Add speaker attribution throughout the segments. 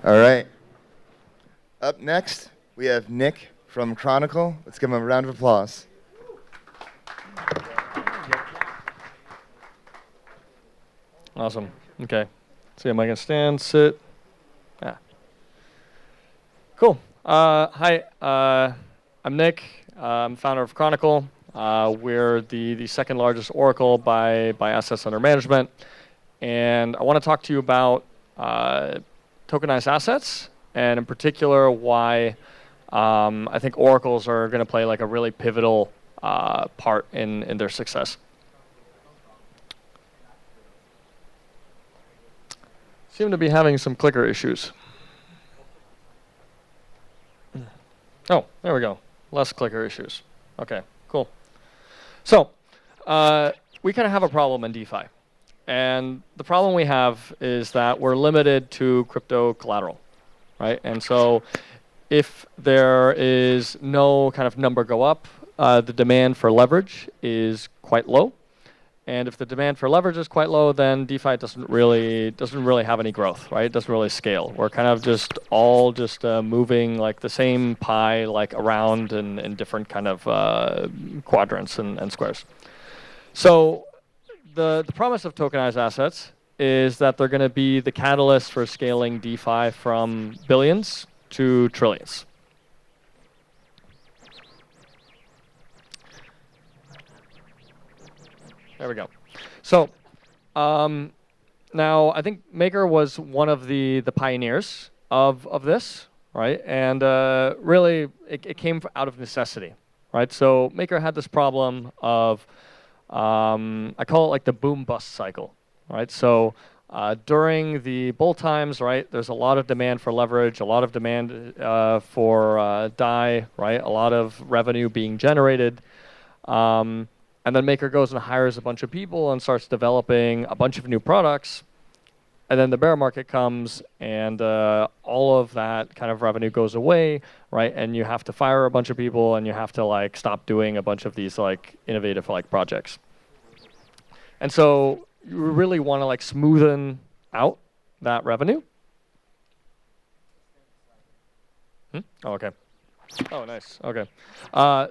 Speaker 1: All right. Up next, we have Nick from Chronicle. Let's give him a round of applause.
Speaker 2: Awesome. Okay. See, am I going to stand, sit? Yeah. Cool. Hi. I'm Nick. I'm founder of Chronicle. We're the second largest Oracle by assets under management. And I want to talk to you about tokenized assets, and in particular why I think oracles are going to play like a really pivotal part in their success. Seem to be having some clicker issues. Oh, there we go. Less clicker issues. Okay, cool. So we kind of have a problem in DeFi. And the problem we have is that we're limited to crypto collateral, right? And so if there is no kind of number go up, the demand for leverage is quite low. And if the demand for leverage is quite low, then DeFi doesn't really have any growth, right? It doesn't really scale. We're kind of just all moving like the same pie like around in different kind of quadrants and squares. So the promise of tokenized assets is that they're going to be the catalyst for scaling DeFi from billions to trillions. There we go. So now I think Maker was one of the pioneers of this, right? And really it came out of necessity, right? So Maker had this problem of, I call it like the boom bust cycle, right? So during the bull times, right, there's a lot of demand for leverage, a lot of demand for DAI, right? A lot of revenue being generated. And then Maker goes and hires a bunch of people and starts developing a bunch of new products. And then the bear market comes and all of that kind of revenue goes away, right? And you have to fire a bunch of people and you have to like stop doing a bunch of these like innovative like projects. And so you really want to like smoothen out that revenue. Oh, okay. Oh, nice. Okay.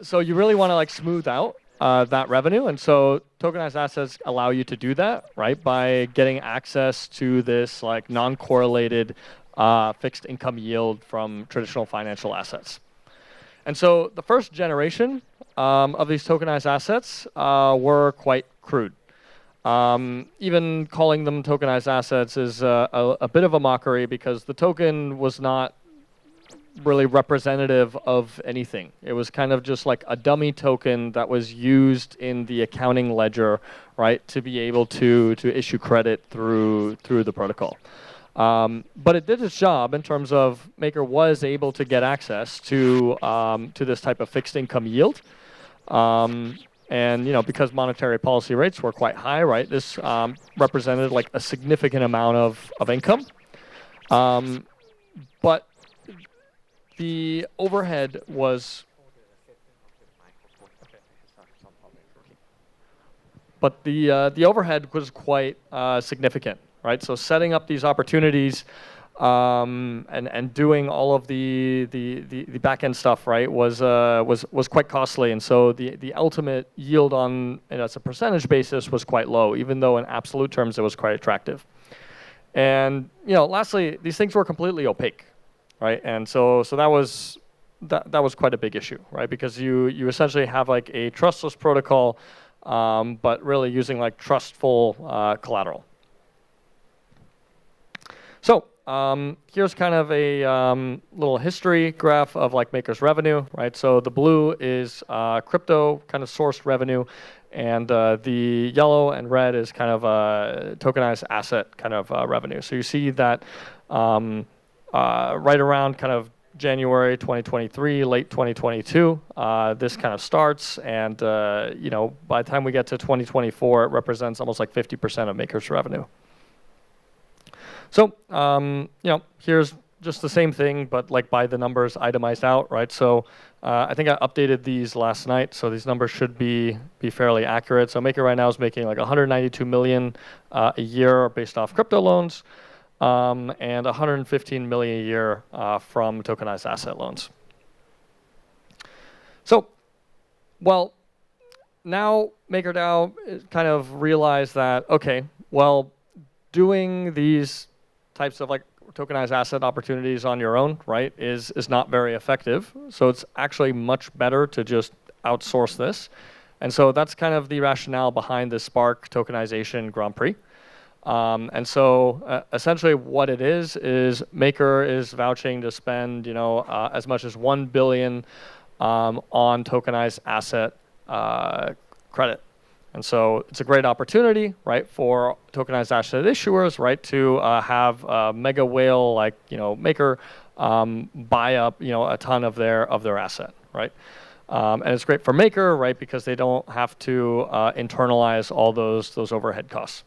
Speaker 2: So you really want to like smooth out that revenue, and so tokenized assets allow you to do that, right? By getting access to this like non-correlated fixed income yield from traditional financial assets. And so the first generation of these tokenized assets were quite crude. Even calling them tokenized assets is a bit of a mockery because the token was not really representative of anything. It was kind of just like a dummy token that was used in the accounting ledger, right, to be able to issue credit through the protocol. But it did its job in terms of Maker was able to get access to this type of fixed income yield. And because monetary policy rates were quite high, right, this represented like a significant amount of income. But the overhead was, the overhead was quite significant, right? So setting up these opportunities and doing all of the back end stuff, right, was quite costly, and so the ultimate yield on as a percentage basis was quite low, even though in absolute terms it was quite attractive. And lastly, these things were completely opaque. Right, and so that was quite a big issue, right? Because you essentially have like a trustless protocol, but really using like trustful collateral. So here's kind of a little history graph of like Maker's revenue, right? So the blue is crypto kind of sourced revenue, and the yellow and red is kind of tokenized asset kind of revenue. So you see that. Right around kind of January 2023, late 2022, this kind of starts, and by the time we get to 2024, it represents almost like 50% of Maker's revenue. So here's just the same thing, but like by the numbers itemized out, right? So I think I updated these last night, so these numbers should be fairly accurate. So Maker right now is making like 192 million a year based off crypto loans. and 115 million a year from tokenized asset loans. So, well, now MakerDAO kind of realized that, okay, well, doing these types of like tokenized asset opportunities on your own, right, is not very effective. So it's actually much better to just outsource this. And so that's kind of the rationale behind the Spark tokenization Grand Prix. And so essentially what it is Maker is vouching to spend, as much as 1 billion on tokenized asset credit. And so it's a great opportunity, right, for tokenized asset issuers, right, to have a mega whale like, Maker buy up, a ton of their asset, right? And it's great for Maker, right, because they don't have to internalize all those overhead costs.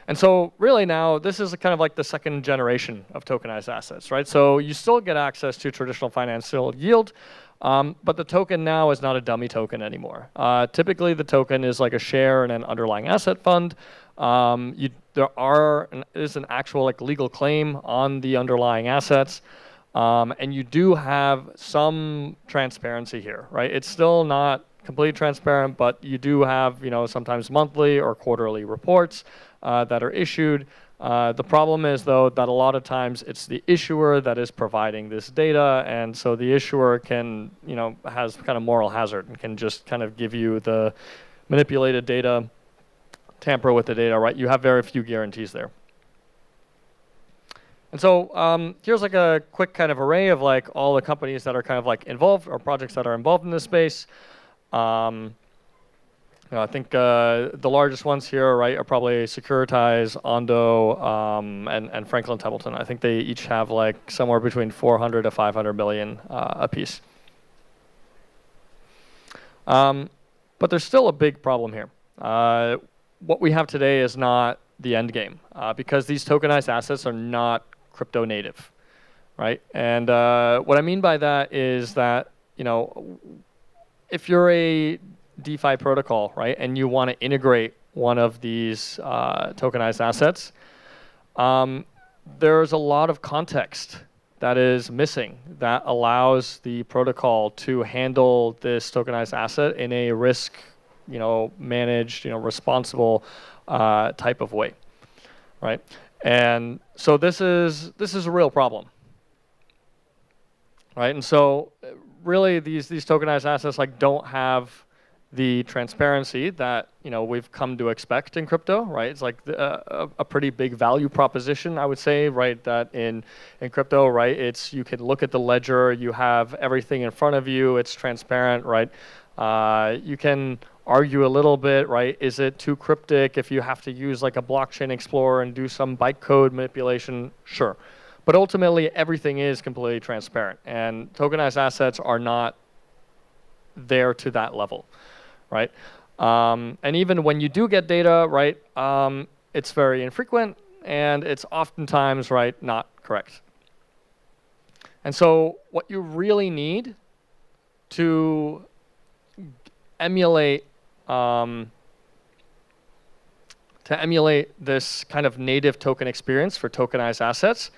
Speaker 2: And so really now, this is kind of like the second generation of tokenized assets, right? So you still get access to traditional financial yield, but the token now is not a dummy token anymore. Typically, the token is like a share in an underlying asset fund. There is an actual like legal claim on the underlying assets, and you do have some transparency here, right? It's still not completely transparent, but you do have, sometimes monthly or quarterly reports that are issued. The problem is, though, that a lot of times it's the issuer that is providing this data, and so the issuer can, has kind of moral hazard and can just kind of give you the manipulated data, tamper with the data, right? You have very few guarantees there. And so here's like a quick kind of array of like all the companies that are kind of like involved or projects that are involved in this space. I think the largest ones here, right, are probably Securitize, Ondo, and Franklin Templeton. I think they each have like somewhere between 400 to 500 million apiece. But there's still a big problem here. What we have today is not the end game because these tokenized assets are not crypto native, right? And what I mean by that is that, if you're a DeFi protocol, right, and you want to integrate one of these tokenized assets, there's a lot of context that is missing that allows the protocol to handle this tokenized asset in a risk, managed, responsible type of way, right? And so this is a real problem, right? And so really these tokenized assets like don't have the transparency that we've come to expect in crypto, right? It's like a pretty big value proposition, I would say, right? That in crypto, right? It's you can look at the ledger, you have everything in front of you, it's transparent, right? You can argue a little bit, right? Is it too cryptic if you have to use like a blockchain explorer and do some bytecode manipulation? Sure. But ultimately, everything is completely transparent, and tokenized assets are not there to that level, right? And even when you do get data, right, it's very infrequent, and it's oftentimes, right, not correct. And so what you really need to emulate this kind of native token experience for tokenized assets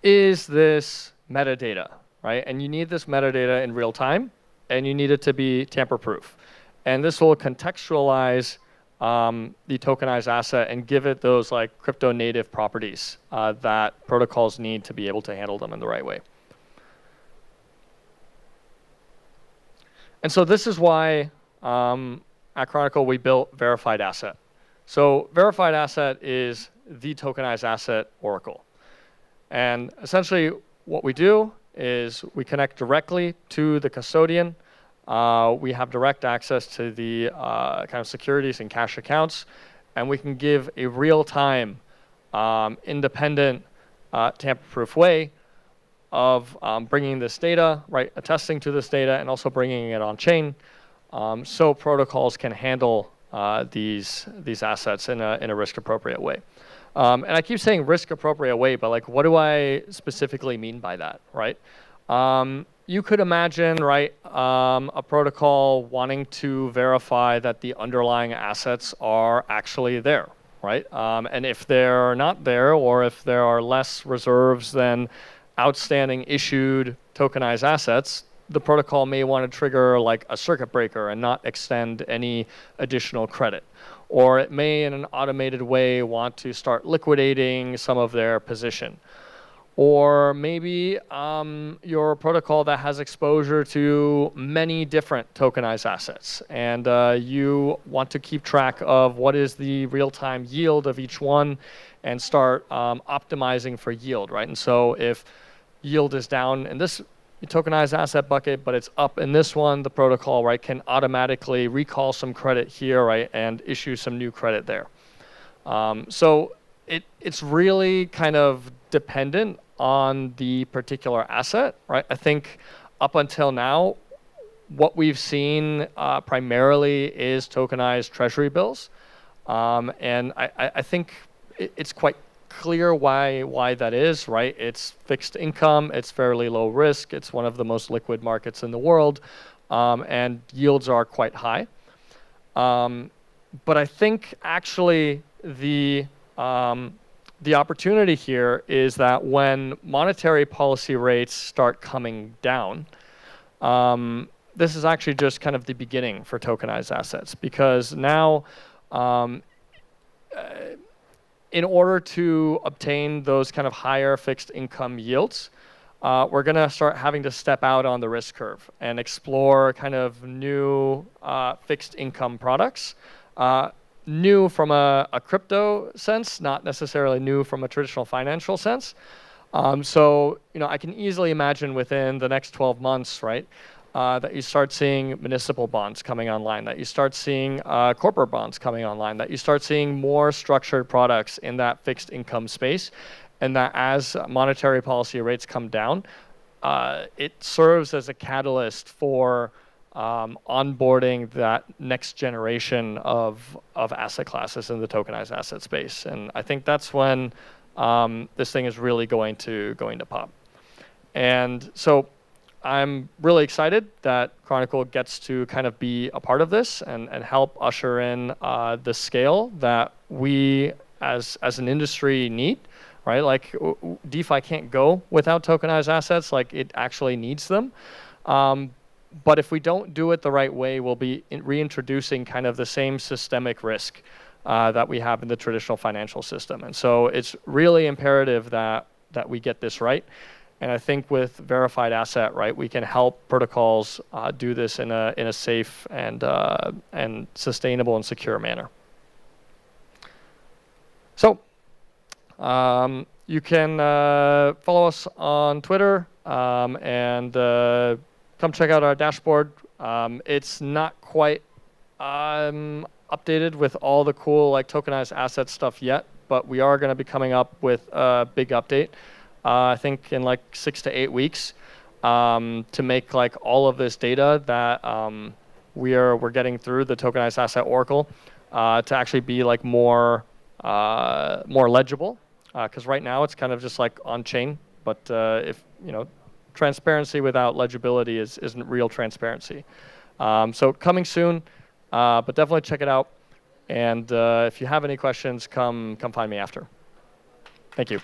Speaker 2: is this metadata, right? And you need this metadata in real time, and you need it to be tamper-proof. And this will contextualize the tokenized asset and give it those like crypto-native properties that protocols need to be able to handle them in the right way. And so this is why at Chronicle we built Verified Asset. So Verified Asset is the tokenized asset oracle. And essentially what we do is we connect directly to the custodian. We have direct access to the kind of securities and cash accounts, and we can give a real-time, independent, tamper-proof way of bringing this data, right, attesting to this data, and also bringing it on chain, so protocols can handle these assets in a risk-appropriate way. And I keep saying risk-appropriate way, but like, what do I specifically mean by that, right? You could imagine, right, a protocol wanting to verify that the underlying assets are actually there, right? And if they're not there, or if there are less reserves than outstanding issued tokenized assets, the protocol may want to trigger like a circuit breaker and not extend any additional credit. Or it may, in an automated way, want to start liquidating some of their position. Or maybe you're a protocol that has exposure to many different tokenized assets, and you want to keep track of what is the real-time yield of each one and start optimizing for yield, right? And so if yield is down in this tokenized asset bucket, but it's up in this one, the protocol, right, can automatically recall some credit here, right, and issue some new credit there. So it's really kind of dependent on the particular asset, right? I think up until now, what we've seen primarily is tokenized treasury bills. And I think it's quite clear why that is, right? It's fixed income, it's fairly low risk, it's one of the most liquid markets in the world, and yields are quite high. But I think actually the opportunity here is that when monetary policy rates start coming down, this is actually just kind of the beginning for tokenized assets, because now in order to obtain those kind of higher fixed income yields, we're going to start having to step out on the risk curve and explore kind of new fixed income products. New from a crypto sense, not necessarily new from a traditional financial sense. So, I can easily imagine within the next 12 months, right, that you start seeing municipal bonds coming online, that you start seeing corporate bonds coming online, that you start seeing more structured products in that fixed income space, and that as monetary policy rates come down, it serves as a catalyst for onboarding that next generation of asset classes in the tokenized asset space. And I think that's when this thing is really going to pop. And so I'm really excited that Chronicle gets to kind of be a part of this and help usher in the scale that we as an industry need, right? Like DeFi can't go without tokenized assets, like it actually needs them. But if we don't do it the right way, we'll be reintroducing kind of the same systemic risk that we have in the traditional financial system. And so it's really imperative that we get this right. And I think with verified asset, right, we can help protocols do this in a safe and sustainable and secure manner. So you can follow us on Twitter and come check out our dashboard. It's not quite updated with all the cool like tokenized asset stuff yet, but we are going to be coming up with a big update. I think in like 6 to 8 weeks to make like all of this data that we're getting through the tokenized asset oracle to actually be like more legible. Because right now it's kind of just like on chain, but if transparency without legibility isn't real transparency. So coming soon, but definitely check it out. And if you have any questions, come find me after. Thank you.